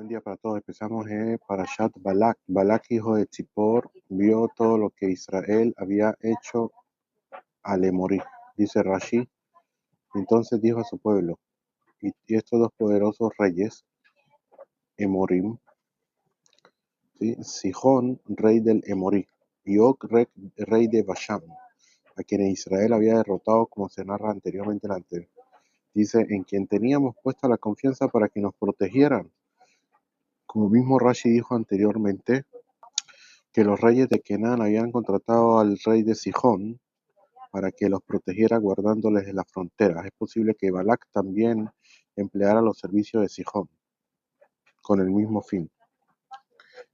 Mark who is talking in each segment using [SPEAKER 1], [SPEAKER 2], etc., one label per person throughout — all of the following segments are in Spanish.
[SPEAKER 1] Buen día para todos. Empezamos Parashat Balak. Balak, hijo de Zippor, vio todo lo que Israel había hecho al Emorí. Dice Rashi. Entonces dijo a su pueblo, y estos dos poderosos reyes, Emorim, ¿sí? Sihón, rey del Emorí, y Og, rey de Basham, a quienes Israel había derrotado, como se narra anteriormente en la anterior. Dice, en quien teníamos puesta la confianza para que nos protegieran. Como mismo Rashi dijo anteriormente, que los reyes de Kenan habían contratado al rey de Sihón para que los protegiera guardándoles de las fronteras. Es posible que Balak también empleara los servicios de Sihón con el mismo fin.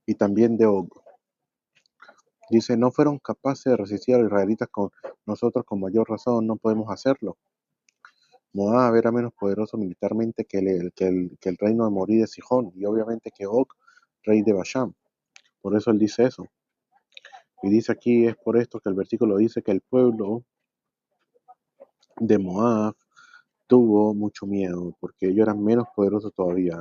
[SPEAKER 1] Y también de Og. Dice, no fueron capaces de resistir a los israelitas, con nosotros con mayor razón no podemos hacerlo. Moab era menos poderoso militarmente que el reino de Morí de Sihón, y obviamente que Og, rey de Basham. Por eso él dice eso. Y dice aquí, es por esto que el versículo dice que el pueblo de Moab tuvo mucho miedo, porque ellos eran menos poderosos todavía.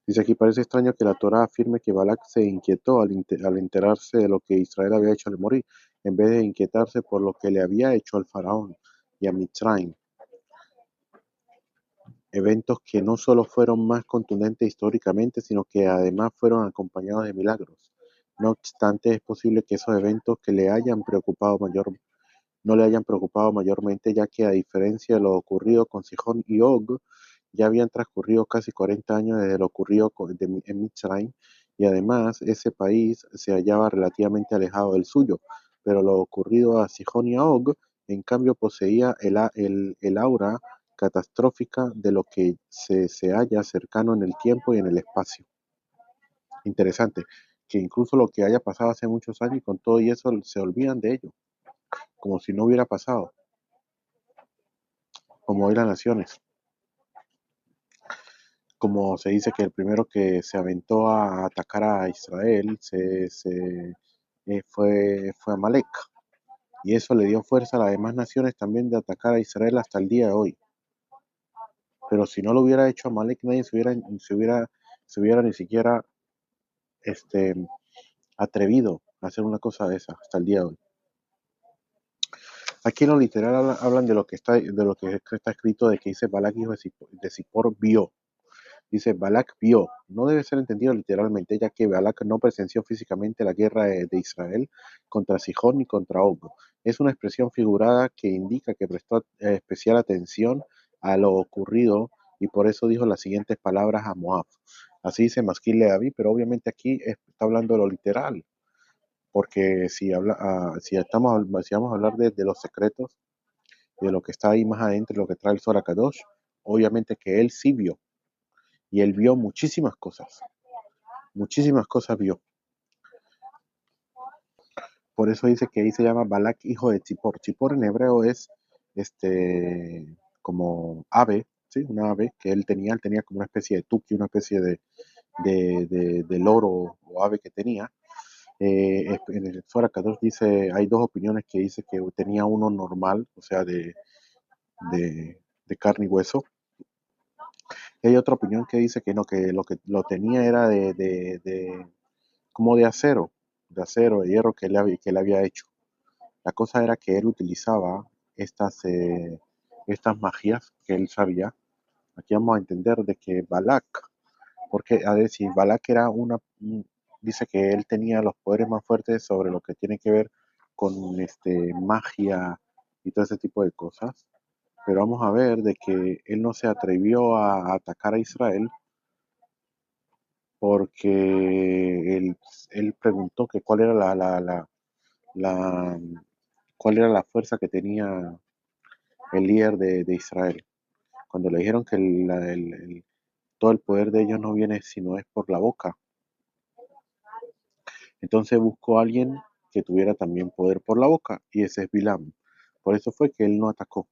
[SPEAKER 1] Dice aquí, parece extraño que la Torá afirme que Balak se inquietó al enterarse de lo que Israel había hecho al morir, en vez de inquietarse por lo que le había hecho al faraón y a Mitzrayim. Eventos que no solo fueron más contundentes históricamente, sino que además fueron acompañados de milagros. No obstante, es posible que esos eventos no le hayan preocupado mayormente, ya que a diferencia de lo ocurrido con Sihón y Og, ya habían transcurrido casi 40 años desde lo ocurrido en Mitzrayim, y además ese país se hallaba relativamente alejado del suyo, pero lo ocurrido a Sihón y a Og, en cambio, poseía el aura catastrófica de lo que se halla cercano en el tiempo y en el espacio. Interesante, que incluso lo que haya pasado hace muchos años, y con todo y eso se olvidan de ello, como si no hubiera pasado, como hoy las naciones. Como se dice que el primero que se aventó a atacar a Israel fue Amalek, y eso le dio fuerza a las demás naciones también de atacar a Israel hasta el día de hoy. Pero si no lo hubiera hecho Amalek, nadie se hubiera ni siquiera este, atrevido a hacer una cosa de esa hasta el día de hoy. Aquí en lo literal hablan de lo que está escrito, de que dice Balak, hijo de Zippor, vio. Dice, Balak vio. No debe ser entendido literalmente, ya que Balak no presenció físicamente la guerra de Israel contra Sihón ni contra Og. Es una expresión figurada que indica que prestó especial atención a lo ocurrido, y por eso dijo las siguientes palabras a Moab. Así dice Masquil Leavi, pero obviamente aquí está hablando de lo literal, porque si vamos a hablar de los secretos, de lo que está ahí más adentro, de lo que trae el Zohar Kadosh, obviamente que él sí vio. Y él vio muchísimas cosas vio. Por eso dice que ahí se llama Balak, hijo de Zippor. Zippor en hebreo es como ave, ¿sí? Una ave que él tenía como una especie de tuki, una especie de loro o ave que tenía. En el Zohar Kadosh dice, hay dos opiniones que dice que tenía uno normal, o sea, de carne y hueso. Y hay otra opinión que dice que no, que lo tenía era como de acero, de hierro que él había hecho. La cosa era que él utilizaba estas magias que él sabía. Aquí vamos a entender de que Balak, porque a decir, Balak dice que él tenía los poderes más fuertes sobre lo que tiene que ver con magia y todo ese tipo de cosas. Pero vamos a ver de que él no se atrevió a atacar a Israel porque él preguntó que la- cuál era la fuerza que tenía el líder de Israel. Cuando le dijeron que todo el poder de ellos no viene sino es por la boca. Entonces buscó a alguien que tuviera también poder por la boca, y ese es Bilam. Por eso fue que él no atacó,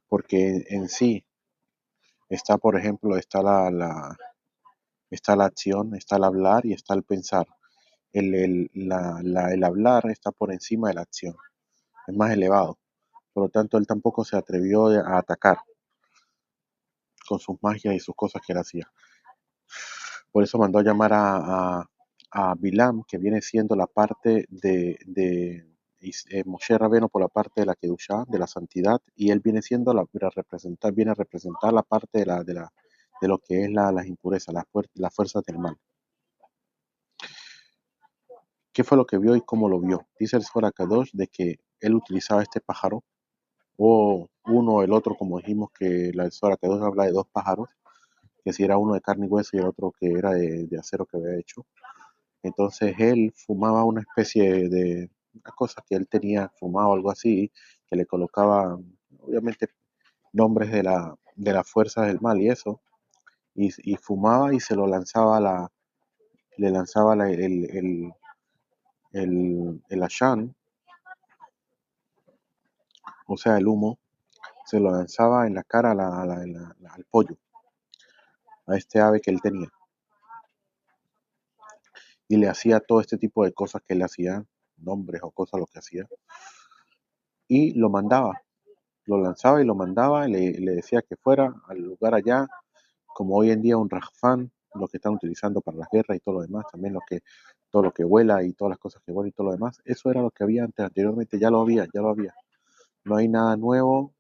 [SPEAKER 1] porque en sí está, por ejemplo, está la acción, está el hablar y está el pensar. El hablar está por encima de la acción, es más elevado. Por lo tanto, él tampoco se atrevió a atacar. con sus magias y sus cosas que él hacía. Por eso mandó a llamar a Bilam, que viene siendo la parte de Moshe Rabeno por la parte de la Kedushá, de la santidad, y él viene siendo viene a representar la parte de lo que es las impurezas, las fuerzas del mal. ¿Qué fue lo que vio y cómo lo vio? Dice el Zohar Kadosh de que él utilizaba este pájaro, o uno o el otro, como dijimos que la Zohar Kadosh habla de dos pájaros, que si era uno de carne y hueso y el otro que era de acero que había hecho. Entonces él fumaba una especie de una cosa que él tenía, fumaba algo así, que le colocaba, obviamente, nombres de la fuerza del mal y eso, y fumaba y se lo lanzaba le lanzaba el ashán, o sea, el humo, se lo lanzaba en la cara al pollo, a este ave que él tenía, y le hacía todo este tipo de cosas que él hacía, nombres o cosas lo que hacía, y lo mandaba, lo lanzaba y lo mandaba, y le decía que fuera al lugar allá, como hoy en día un Rajfan, lo que están utilizando para las guerras y todo lo demás, también todo lo que vuela y todas las cosas que vuelan y todo lo demás, eso era lo que había antes, anteriormente ya lo había. No hay nada nuevo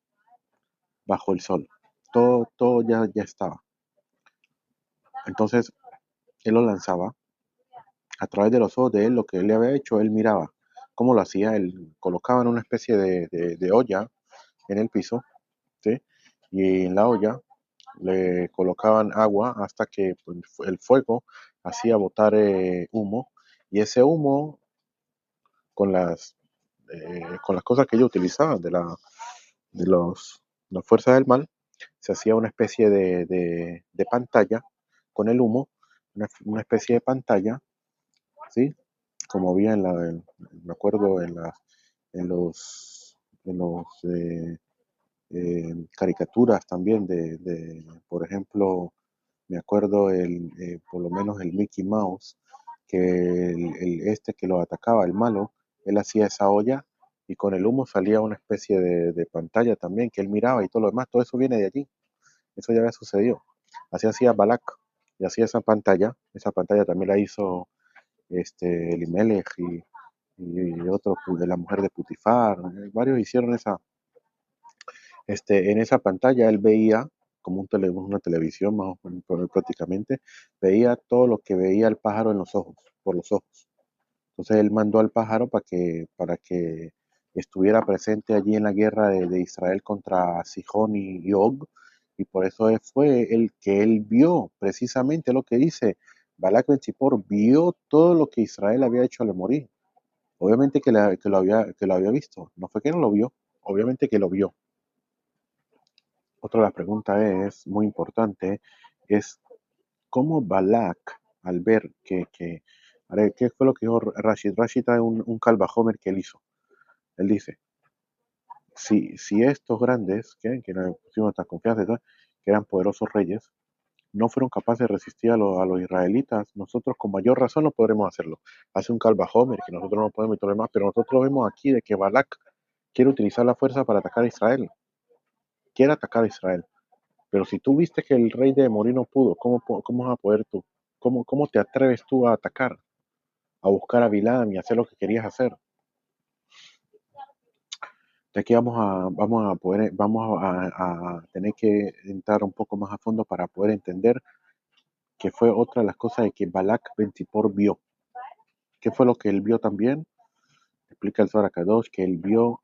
[SPEAKER 1] bajo el sol, todo ya estaba. Entonces, él lo lanzaba, a través de los ojos de él, lo que él le había hecho, él miraba cómo lo hacía, él colocaba en una especie de olla en el piso, ¿sí? Y en la olla le colocaban agua hasta que pues, el fuego hacía botar humo, y ese humo con con las cosas que ellos utilizaban de las fuerzas del mal, se hacía una especie de pantalla con el humo, una especie de pantalla, ¿sí? Como había me acuerdo en los, en los caricaturas también por ejemplo, me acuerdo por lo menos el Mickey Mouse, que este que lo atacaba, el malo, él hacía esa olla y con el humo salía una especie de pantalla también que él miraba y todo lo demás, todo eso viene de allí, eso ya había sucedido. Así hacía Balak y hacía esa pantalla también la hizo Elimelech y otro de la mujer de Putifar, varios hicieron en esa pantalla él veía, como una televisión más o menos prácticamente, veía todo lo que veía el pájaro en los ojos, por los ojos. Entonces él mandó al pájaro para que estuviera presente allí en la guerra de Israel contra Sihón y Og, y por eso fue el que él vio precisamente lo que dice Balak Ben Zippor, vio todo lo que Israel había hecho al morir. Obviamente que lo había visto, no fue que no lo vio, obviamente que lo vio. Otra de las preguntas es, muy importante, es cómo Balak, al ver a ver, ¿qué fue lo que dijo Rashid? Rashid trae un Calvajomer que él hizo. Él dice, si estos grandes, que no pusimos tan confianza, que eran poderosos reyes, no fueron capaces de resistir a los israelitas, nosotros con mayor razón no podremos hacerlo. Hace un Calvajomer que nosotros no podemos y todo lo demás, pero nosotros vemos aquí de que Balak quiere utilizar la fuerza para atacar a Israel, quiere atacar a Israel. Pero si tú viste que el rey de Morí no pudo, ¿cómo vas a poder tú? ¿Cómo te atreves tú a atacar? A buscar a Bilam y hacer lo que querías hacer. De aquí vamos a tener que entrar un poco más a fondo para poder entender que fue otra de las cosas de que Balak Ben Zippor vio. ¿Qué fue lo que él vio también? Explica el Zohar Kadosh que él vio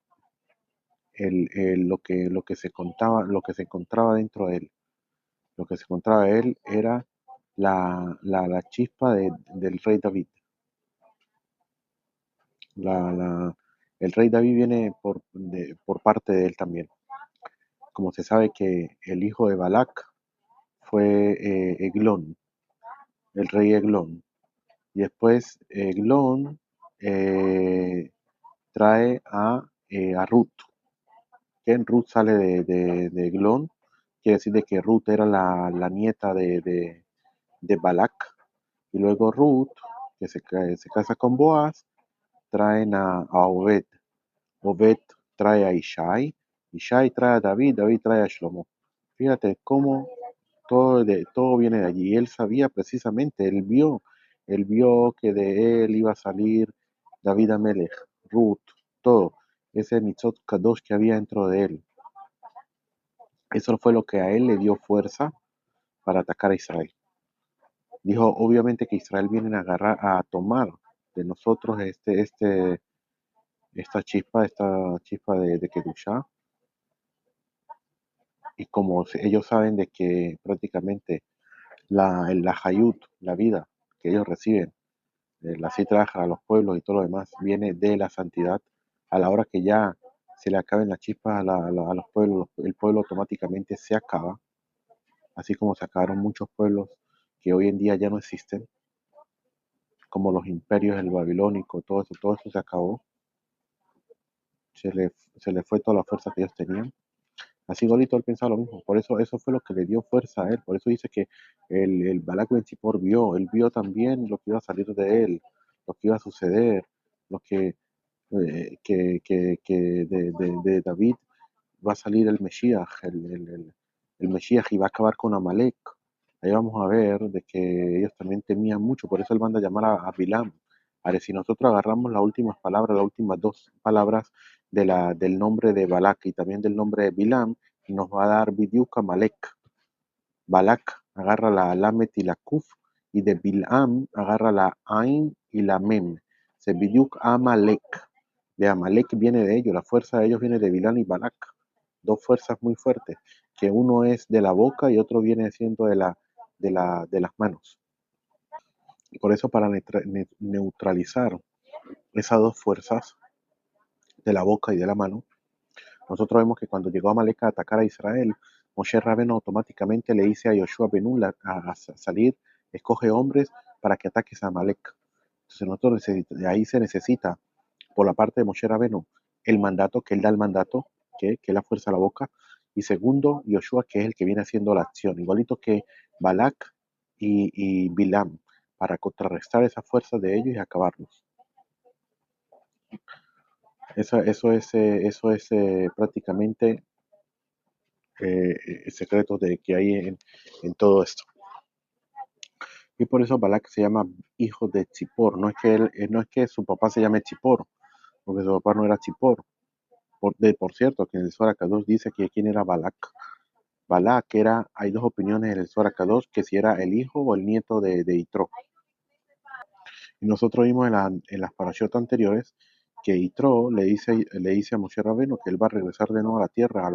[SPEAKER 1] lo que se contaba, lo que se encontraba dentro de él. Lo que se encontraba de él era la chispa del rey David. La, la, el rey David viene por parte de él también. Como se sabe que el hijo de Balak fue Eglón, el rey Eglón. Y después Eglón trae a Ruth, que en Ruth sale de Eglón, quiere decir de que Ruth era la nieta de Balak. Y luego Ruth, que se casa con Boaz, traen a Obed. Obed trae a Ishai, Ishai trae a David, David trae a Shlomo. Fíjate cómo todo viene de allí. Él sabía precisamente, él vio que de él iba a salir David Amelech, Ruth, todo, ese Nitzot Kadosh que había dentro de él. Eso fue lo que a él le dio fuerza para atacar a Israel. Dijo, obviamente que Israel viene a agarrar, a tomar de nosotros esta chispa de Kedushá, y como ellos saben de que prácticamente la Hayut, la vida que ellos reciben, la citra a los pueblos y todo lo demás, viene de la santidad. A la hora que ya se le acaben las chispas a los pueblos, el pueblo automáticamente se acaba, así como se acabaron muchos pueblos que hoy en día ya no existen, como los imperios, el babilónico, todo eso se acabó, se le fue toda la fuerza que ellos tenían. Así igualito él pensaba lo mismo, por eso fue lo que le dio fuerza a él, por eso dice que el Balak Ben Zippor él vio también lo que iba a salir de él, lo que iba a suceder, lo que de David va a salir el Mesías, el Mesías, y va a acabar con Amalek. Ahí vamos a ver de que ellos también temían mucho, por eso él manda a llamar a Bilam. Ahora, si nosotros agarramos las últimas palabras, las últimas dos palabras del nombre de Balak y también del nombre de Bilam, nos va a dar Bidiuk Amalek. Balak agarra la Lamet y la Kuf, y de Bilam agarra la Ain y la Mem. Se Bidiuk Amalek. De Amalek viene de ellos, la fuerza de ellos viene de Bilam y Balak. Dos fuerzas muy fuertes, que uno es de la boca y otro viene siendo de las manos. Y por eso, para neutralizar esas dos fuerzas, de la boca y de la mano, nosotros vemos que cuando llegó Amalek a atacar a Israel, Moshe Rabbeinu automáticamente le dice a Yoshua Ben Nun a salir, escoge hombres para que ataques a Amalek. Entonces de ahí se necesita, por la parte de Moshe Rabbeinu, el mandato, que él da el mandato, que es la fuerza de la boca, y segundo, Yoshua, que es el que viene haciendo la acción, igualito que Balak y Bilam, para contrarrestar esa fuerza de ellos y acabarlos. Eso es prácticamente secretos que hay en todo esto. Y por eso Balak se llama hijo de Zippor. No es que su papá se llame Zippor, porque su papá no era Zippor. Por cierto, que en el Zohar Kadosh dice que quién era Balak. Balak hay dos opiniones en el Zohar Kadosh, que si era el hijo o el nieto de Yitro. Y nosotros vimos en las parashot anteriores que Yitro le dice a Moshe Rabbeinu que él va a regresar de nuevo a la tierra, a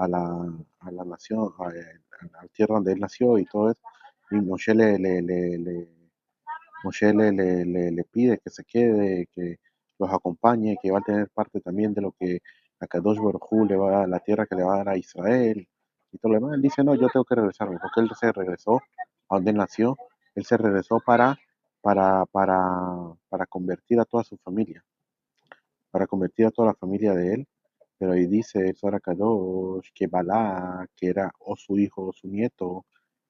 [SPEAKER 1] la nación, a la tierra donde él nació y todo eso. Y Moshe le pide que se quede, que los acompañe, que va a tener parte también de lo que Akadosh Baruj Hu le va a dar, la tierra que le va a dar a Israel y todo lo demás. Él dice, no, yo tengo que regresarme, porque él se regresó a donde él nació, él se regresó para convertir a toda su familia, para convertir a toda la familia de él. Pero ahí dice el Zohar Kadosh que Balá, que era o su hijo o su nieto,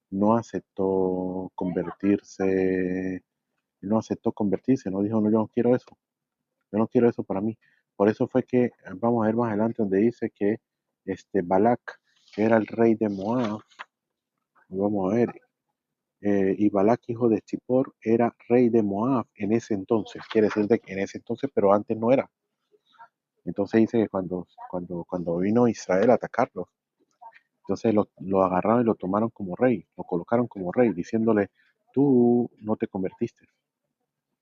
[SPEAKER 1] no aceptó convertirse, no dijo, no, yo no quiero eso, yo no quiero eso para mí. Por eso fue que, vamos a ver más adelante donde dice que Balak, que era el rey de Moab, vamos a ver, y Balak, hijo de Zippor, era rey de Moab en ese entonces, quiere decir de que en ese entonces, pero antes no era. Entonces dice que cuando vino Israel a atacarlos, entonces lo agarraron y lo tomaron como rey, lo colocaron como rey, diciéndole, tú no te convertiste,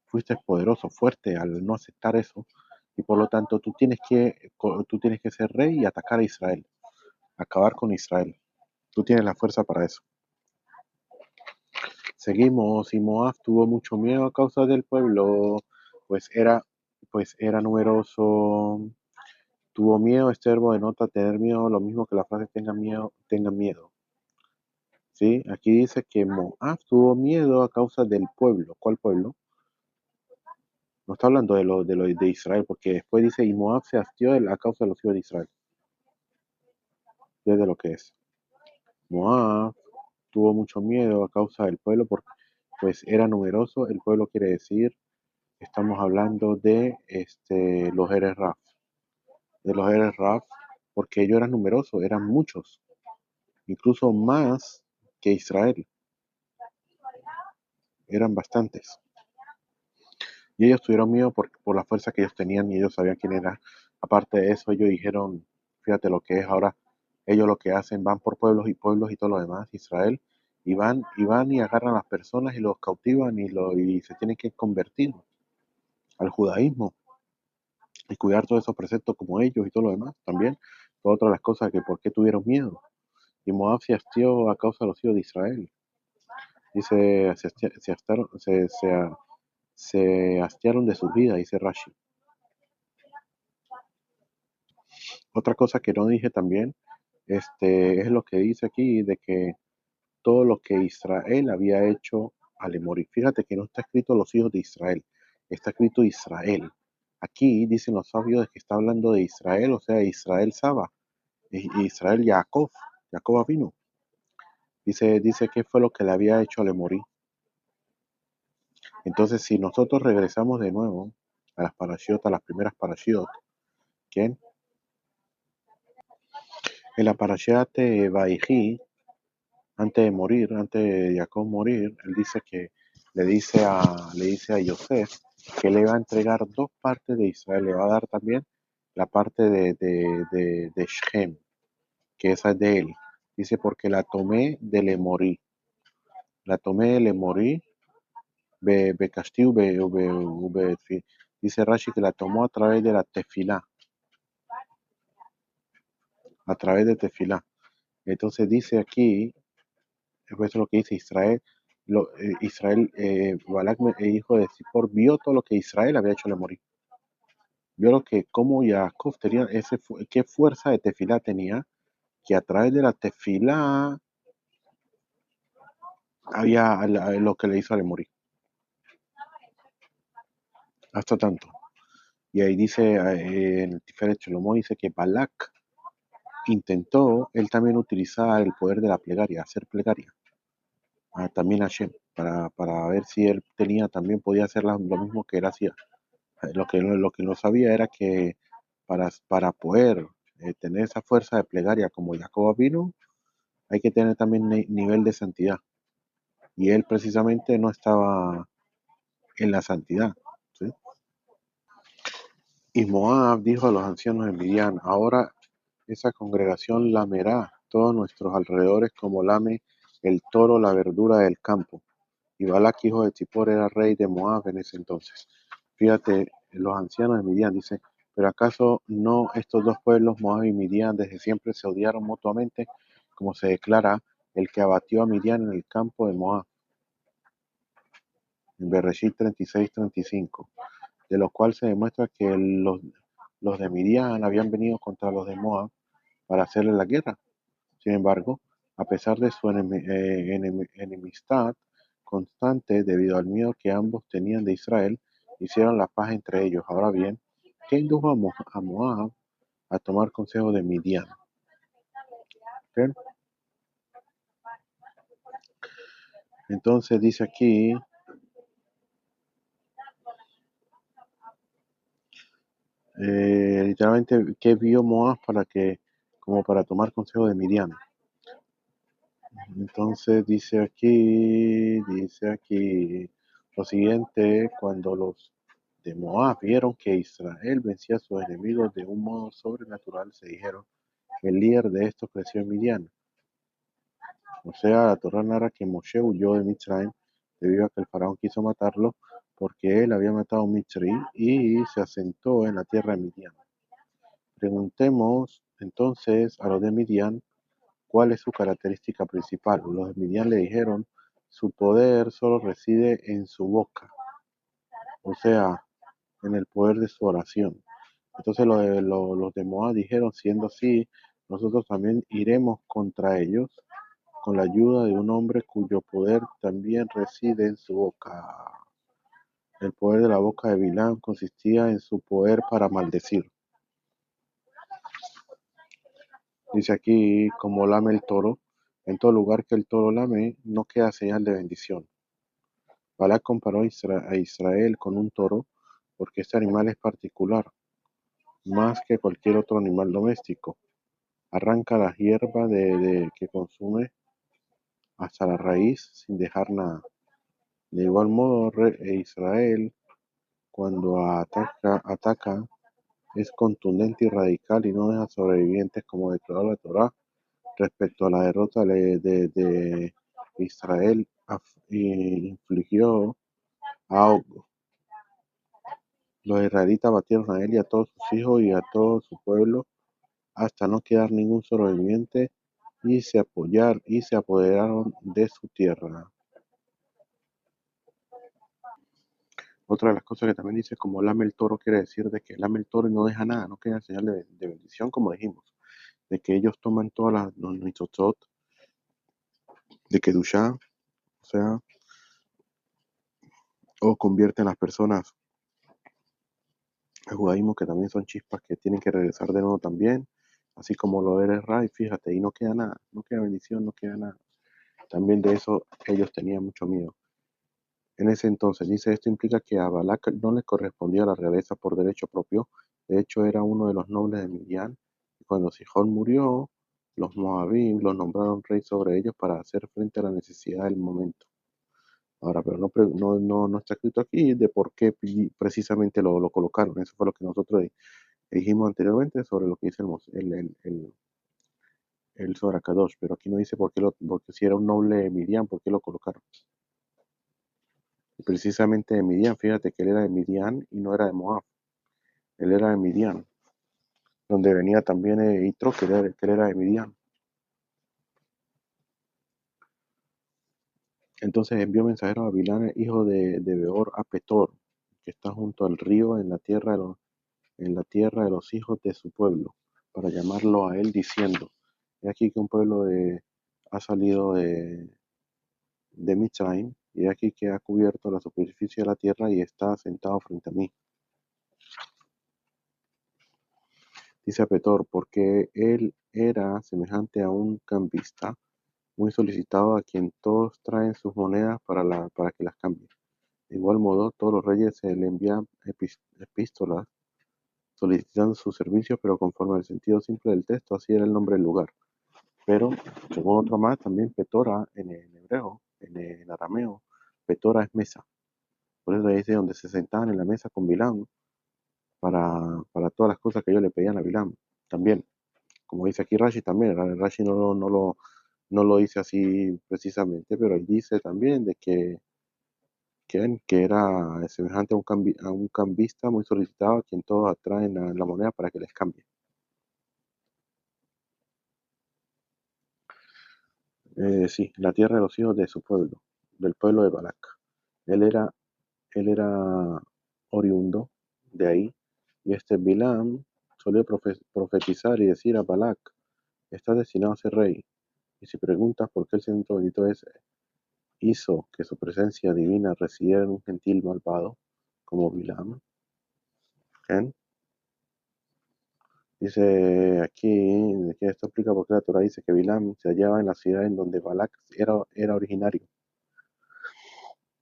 [SPEAKER 1] fuiste poderoso, fuerte al no aceptar eso, y por lo tanto tú tienes que ser rey y atacar a Israel, acabar con Israel. Tú tienes la fuerza para eso. Seguimos, y Moab tuvo mucho miedo a causa del pueblo, pues era, pues era numeroso. Tuvo miedo, este verbo denota tener miedo, lo mismo que la frase tenga miedo. ¿Sí? Aquí dice que Moab tuvo miedo a causa del pueblo. ¿Cuál pueblo? No está hablando de Israel, porque después dice, y Moab se hastió a causa de los hijos de Israel. Es de lo que es. Moab tuvo mucho miedo a causa del pueblo, porque pues era numeroso. El pueblo quiere decir, estamos hablando de los Eres Raf. De los Eres Raf, porque ellos eran numerosos, eran muchos. Incluso más que Israel. Eran bastantes. Y ellos tuvieron miedo por la fuerza que ellos tenían y ellos sabían quién era. Aparte de eso, ellos dijeron, fíjate lo que es ahora, ellos lo que hacen, van por pueblos y todo lo demás, Israel, y van y agarran a las personas y los cautivan y se tienen que convertir al judaísmo y cuidar todos esos preceptos como ellos y todo lo demás también. Todas otras las cosas que por qué tuvieron miedo. Y Moab se hastió a causa de los hijos de Israel. Dice, se hastiaron de sus vidas, dice Rashi. Otra cosa que no dije también, es lo que dice aquí de que todo lo que Israel había hecho al morir. Fíjate que no está escrito los hijos de Israel, está escrito Israel. Aquí dicen los sabios que está hablando de Israel, o sea, Israel Saba, Israel Jacob vino. Dice que fue lo que le había hecho al morir. Entonces, si nosotros regresamos de nuevo a las parashiot, a las primeras parashiot, ¿quién? En la parashat de Vayhi, antes de Jacob morir, él dice que le dice a Yosef que le va a entregar dos partes de Israel, le va a dar también la parte de Shem, que esa es de él. Dice, porque la tomé de Lemorí, Becastiu, dice Rashi que la tomó a través de la tefilá, a través de tefilá. Entonces dice aquí, eso es lo que dice Israel. Balak, hijo de Zippor, vio todo lo que Israel había hecho a morir. Vio lo que, como Jacob tenía, qué fuerza de tefilá tenía, que a través de la tefilá había lo que le hizo a morir. Hasta tanto. Y ahí dice, en el Tiferet Shlomo, dice que Balak intentó él también utilizar el poder de la plegaria, hacer plegaria. También a Hashem, para ver si él podía hacer lo mismo que él hacía. Lo que no sabía era que para poder tener esa fuerza de plegaria como Jacob vino, hay que tener también nivel de santidad. Y él precisamente no estaba en la santidad. ¿Sí? Y Moab dijo a los ancianos de Midian, ahora esa congregación lamerá todos nuestros alrededores como lame el toro la verdura del campo. Y Balak, hijo de Zippor, era rey de Moab en ese entonces. Fíjate, los ancianos de Midian dicen, pero ¿acaso no estos dos pueblos, Moab y Midian, desde siempre se odiaron mutuamente, como se declara el que abatió a Midian en el campo de Moab? En Bereshit 36-35, de lo cual se demuestra que los de Midian habían venido contra los de Moab para hacerle la guerra. Sin embargo, a pesar de su enemistad constante debido al miedo que ambos tenían de Israel, hicieron la paz entre ellos. Ahora bien, ¿qué indujo a Moab a tomar consejo de Midian? ¿Ok? Entonces dice aquí, literalmente, ¿qué vio Moab como para tomar consejo de Midian? Entonces dice aquí lo siguiente: cuando los de Moab vieron que Israel vencía a sus enemigos de un modo sobrenatural, se dijeron que el líder de estos creció en Midian. O sea, la Torá narra que Moshe huyó de Mitzrayim debido a que el faraón quiso matarlo porque él había matado a un Mitzri y se asentó en la tierra de Midian. Preguntemos entonces a los de Midian cuál es su característica principal. Los de Midian le dijeron, su poder solo reside en su boca, o sea, en el poder de su oración. Entonces los de Moab dijeron, siendo así, nosotros también iremos contra ellos con la ayuda de un hombre cuyo poder también reside en su boca. El poder de la boca de Bilam consistía en su poder para maldecir. Dice aquí, como lame el toro, en todo lugar que el toro lame, no queda señal de bendición. Balak comparó a Israel con un toro, porque este animal es particular, más que cualquier otro animal doméstico. Arranca la hierba que consume hasta la raíz sin dejar nada. De igual modo, Israel, cuando ataca, es contundente y radical y no deja sobrevivientes como declaró la Torá respecto a la derrota de Israel infligió a Og. Los israelitas batieron a él y a todos sus hijos y a todo su pueblo hasta no quedar ningún sobreviviente y se apoderaron de su tierra. Otra de las cosas que también dice, como lame el toro, quiere decir de que lame el toro y no deja nada, no queda señal de bendición, como dijimos, de que ellos toman todas los nitzotzot de Kedushá, o sea, o convierten a las personas al judaísmo, que también son chispas que tienen que regresar de nuevo también, así como lo eres Ray, fíjate, y no queda nada, no queda bendición, no queda nada. También de eso ellos tenían mucho miedo. En ese entonces, dice, esto implica que a Balak no le correspondía la realeza por derecho propio, de hecho era uno de los nobles de Midian, y cuando Sihón murió, los Moabim los nombraron rey sobre ellos para hacer frente a la necesidad del momento. Ahora, pero no está escrito aquí de por qué precisamente lo colocaron. Eso fue lo que nosotros dijimos anteriormente sobre lo que dice el Zohar Kadosh, pero aquí no dice porque si era un noble de Midian, ¿por qué lo colocaron? Y precisamente de Midian, fíjate que él era de Midian y no era de Moab, él era de Midian, donde venía también Itro, que él era de Midian. Entonces envió mensajeros a Bilán, hijo de Beor, a Petor, que está junto al río en la tierra de los hijos de su pueblo, para llamarlo a él diciendo, he aquí que un pueblo ha salido de Mitzrayim, y he aquí que ha cubierto la superficie de la tierra y está sentado frente a mí. Dice a Petor, porque él era semejante a un cambista, muy solicitado a quien todos traen sus monedas para que las cambie. De igual modo, todos los reyes se le envían epístolas solicitando sus servicios, pero conforme al sentido simple del texto, así era el nombre del lugar. Pero, según otro más, también Petora en hebreo, en arameo, Petora es mesa. Por eso dice donde se sentaban en la mesa con Bilam para todas las cosas que ellos le pedían a Bilam. También, como dice aquí Rashi también, Rashi no lo dice así precisamente, pero él dice también de que era semejante a un cambista muy solicitado a quien todos atraen la moneda para que les cambie. Sí, la tierra de los hijos de su pueblo, del pueblo de Balac. Él era, él era oriundo de ahí, y este Bilam solía profetizar y decir a Balac, estás destinado a ser rey. Y si preguntas por qué el centro bendito hizo que su presencia divina residiera en un gentil malvado, como Bilam, ¿ven? Dice aquí, que esto explica por qué la Torah dice que Bilam se hallaba en la ciudad en donde Balac era originario.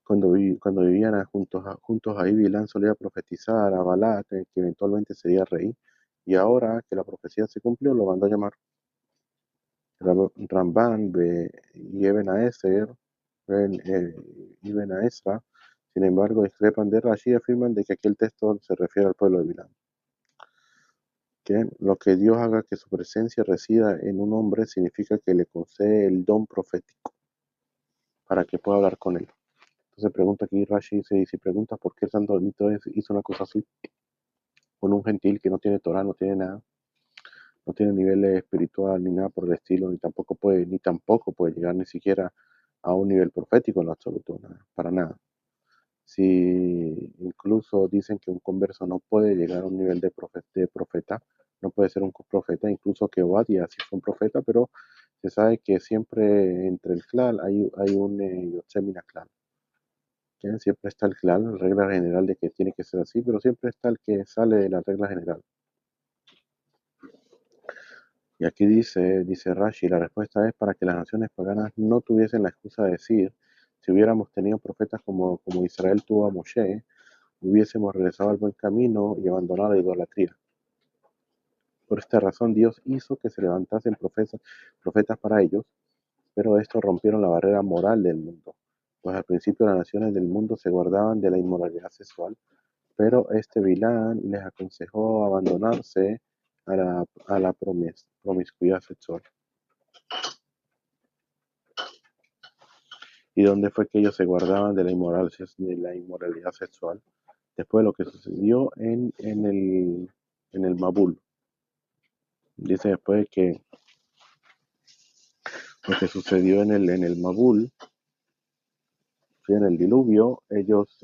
[SPEAKER 1] Cuando vivían juntos ahí, Bilán solía profetizar a Balac que eventualmente sería rey, y ahora que la profecía se cumplió, lo mandó a llamar. Ramban y Ibn Ezra, sin embargo, discrepan de Rashi y afirman de que aquel texto se refiere al pueblo de Bilán. Que lo que Dios haga que su presencia resida en un hombre significa que le concede el don profético para que pueda hablar con él. Entonces pregunta aquí Rashi, dice, y si preguntas por qué el Santo Benito hizo una cosa así, con un gentil que no tiene Torah, no tiene nada, no tiene nivel espiritual ni nada por el estilo, ni tampoco puede llegar ni siquiera a un nivel profético en lo absoluto, nada, para nada. Si incluso dicen que un converso no puede llegar a un nivel de profeta, no puede ser un profeta, incluso que Obadiah sí fue un profeta, pero se sabe que siempre entre el clan hay un Yosemina clan. Siempre está el clan, la regla general de que tiene que ser así, pero siempre está el que sale de la regla general. Y aquí dice Rashi, la respuesta es para que las naciones paganas no tuviesen la excusa de decir, si hubiéramos tenido profetas como Israel tuvo a Moshe, hubiésemos regresado al buen camino y abandonado la idolatría. Por esta razón Dios hizo que se levantasen profetas para ellos, pero estos rompieron la barrera moral del mundo, pues al principio las naciones del mundo se guardaban de la inmoralidad sexual, pero este Bilán les aconsejó abandonarse a la promiscuidad sexual. ¿Y dónde fue que ellos se guardaban de la inmoralidad sexual? Después de lo que sucedió en el Mabul. Dice después que lo que sucedió en el Mabul, en el diluvio, ellos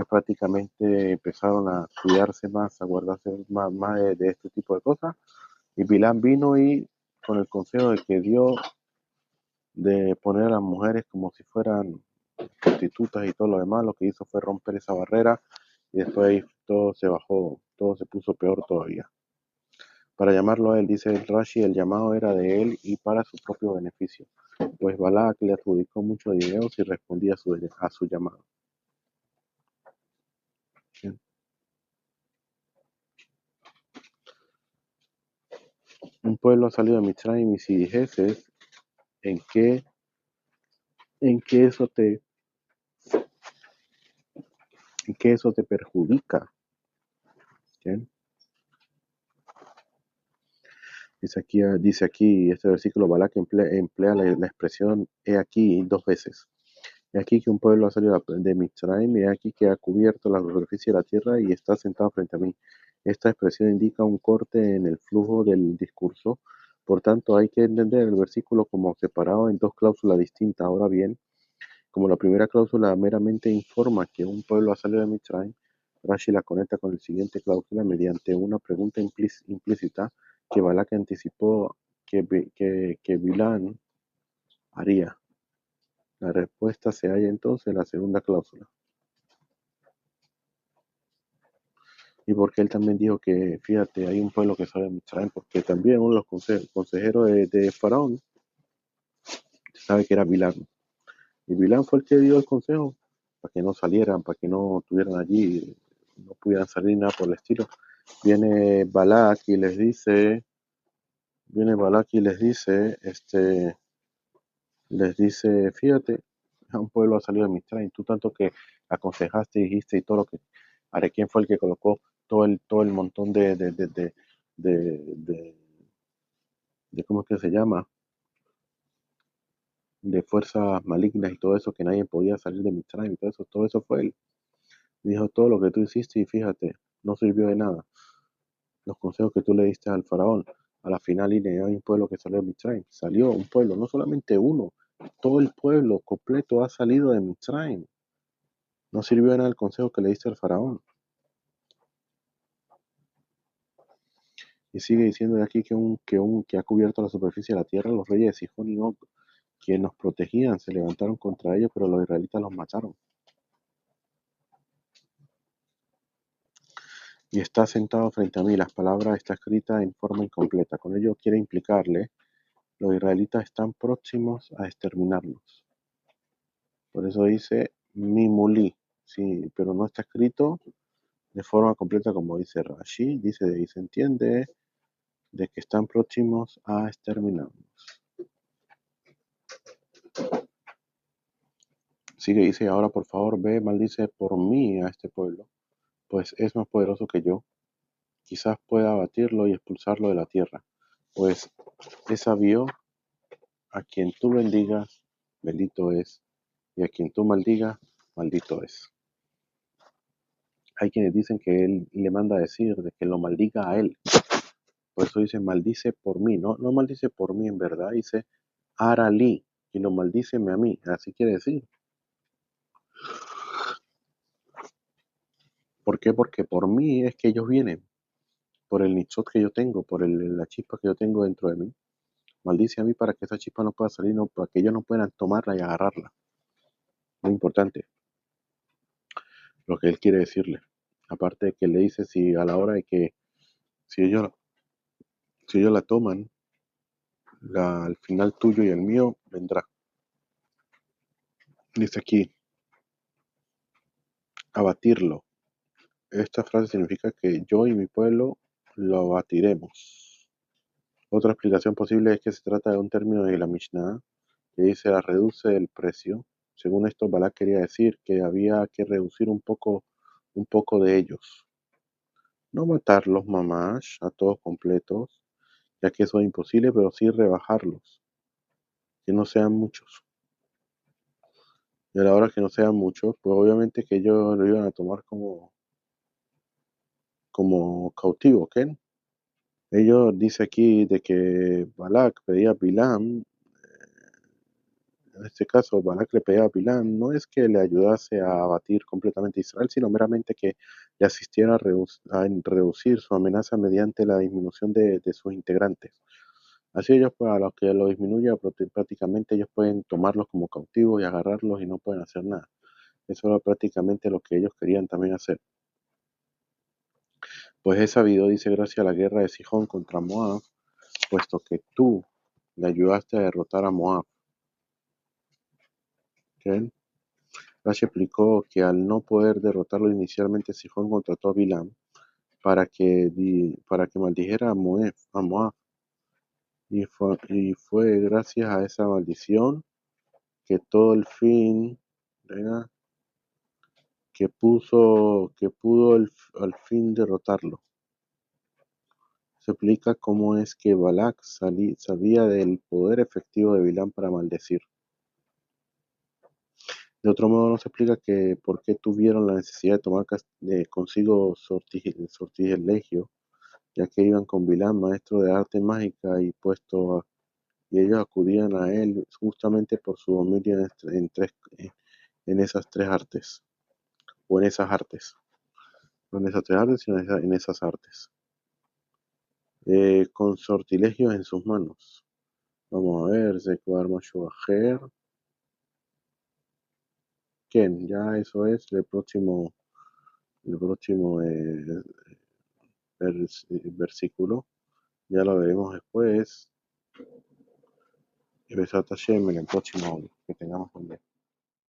[SPEAKER 1] prácticamente empezaron a cuidarse más, a guardarse más de este tipo de cosas. Y Bilán vino y con el consejo de que dio de poner a las mujeres como si fueran prostitutas y todo lo demás, lo que hizo fue romper esa barrera y después ahí todo se bajó, todo se puso peor todavía. Para llamarlo a él, dice el Rashi, el llamado era de él y para su propio beneficio, pues Balak le adjudicó mucho dinero si respondía a su llamado. Bien. Un pueblo ha salido de Mitzrayim y si dijeses en qué, en qué eso te, en qué eso te perjudica. Bien. Dice aquí este versículo, Balak emplea la expresión he aquí 2 veces. He aquí que un pueblo ha salido de Mitzrayim, y he aquí que ha cubierto la superficie de la tierra y está sentado frente a mí. Esta expresión indica un corte en el flujo del discurso. Por tanto, hay que entender el versículo como separado en dos cláusulas distintas. Ahora bien, como la primera cláusula meramente informa que un pueblo ha salido de Mitzrayim, Rashi la conecta con la siguiente cláusula mediante una pregunta implícita que Balak anticipó que Bilán haría. La respuesta se halla entonces en la segunda cláusula. Y porque él también dijo que, fíjate, hay un pueblo que sale de Mitzrayim, porque también uno de los consejeros de Faraón sabe que era Bilán. Y Bilán fue el que dio el consejo para que no salieran, para que no estuvieran allí, no pudieran salir nada por el estilo. Viene Balak y les dice, fíjate, un pueblo ha salido de Mitzrayim, tú tanto que aconsejaste, dijiste y todo lo que haré, ¿quién fue el que colocó todo el montón de ¿cómo es que se llama? De fuerzas malignas y todo eso, que nadie podía salir de Mitzrayim y todo eso fue él. Dijo, todo lo que tú hiciste y fíjate, no sirvió de nada. Los consejos que tú le diste al faraón, a la final y hay un pueblo que salió de Mitzrayim. Salió un pueblo, no solamente uno, todo el pueblo completo ha salido de Mitzrayim. No sirvió de nada el consejo que le diste al faraón. Y sigue diciendo de aquí que ha cubierto la superficie de la tierra, los reyes de Sihón y Og, quienes nos protegían, se levantaron contra ellos, pero los israelitas los mataron. Y está sentado frente a mí. Las palabras está escrita en forma incompleta. Con ello quiere implicarle, los israelitas están próximos a exterminarlos. Por eso dice Mimuli, sí, pero no está escrito de forma completa como dice Rashi. Dice de ahí se entiende de que están próximos a exterminarnos. Sigue, dice, ahora por favor ve, maldice por mí a este pueblo, pues es más poderoso que yo. Quizás pueda abatirlo y expulsarlo de la tierra, pues es sabio. A quien tú bendigas, bendito es, y a quien tú maldigas, maldito es. Hay quienes dicen que él le manda a decir de que lo maldiga a él. Por eso dice, maldice por mí. No, no maldice por mí en verdad, dice, arali, y lo maldíceme a mí. Así quiere decir. ¿Por qué? Porque por mí es que ellos vienen, por el nichot que yo tengo, por la chispa que yo tengo dentro de mí. Maldice a mí para que esa chispa no pueda salir, no, para que ellos no puedan tomarla y agarrarla. Muy importante lo que él quiere decirle. Aparte de que le dice si a la hora de que si ellos, si ellos la toman, al final tuyo y el mío vendrá. Dice aquí, abatirlo. Esta frase significa que yo y mi pueblo lo abatiremos. Otra explicación posible es que se trata de un término de la Mishnah que dice reduce el precio. Según esto, Balak quería decir que había que reducir un poco de ellos. No matarlos mamash a todos completos, ya que eso es imposible, pero sí rebajarlos, que no sean muchos. Y a la hora que no sean muchos, pues obviamente que ellos lo iban a tomar como cautivo, ¿ok? Ellos dice aquí de que Balak pedía a Bilam, en este caso Balak le pedía a Bilam, no es que le ayudase a abatir completamente a Israel, sino meramente que le asistiera a reducir su amenaza mediante la disminución de sus integrantes. Así ellos, pues, a los que lo disminuya, prácticamente ellos pueden tomarlos como cautivos y agarrarlos y no pueden hacer nada. Eso era prácticamente lo que ellos querían también hacer. Pues he sabido, dice, gracias a la guerra de Sihón contra Moab, puesto que tú le ayudaste a derrotar a Moab. ¿Ok? Rashi explicó que al no poder derrotarlo inicialmente, Sihón contrató a Bilam para que maldijera a Moab. Y fue gracias a esa maldición que todo el fin, ¿verdad? que pudo al fin derrotarlo. Se explica cómo es que Balak sabía del poder efectivo de Bilam para maldecir. De otro modo, no se explica que por qué tuvieron la necesidad de tomar consigo sortilegio, ya que iban con Bilam, maestro de arte mágica, y ellos acudían a él justamente por su dominio en esas tres artes, o en esas artes, no en esas tres artes, sino en esas artes, con sortilegios en sus manos. Vamos a ver, Zekuar Mashuajer. Ken, ya eso es el próximo versículo. Ya lo veremos después. Y Besat Hashem en el próximo audio. Que tengamos un día.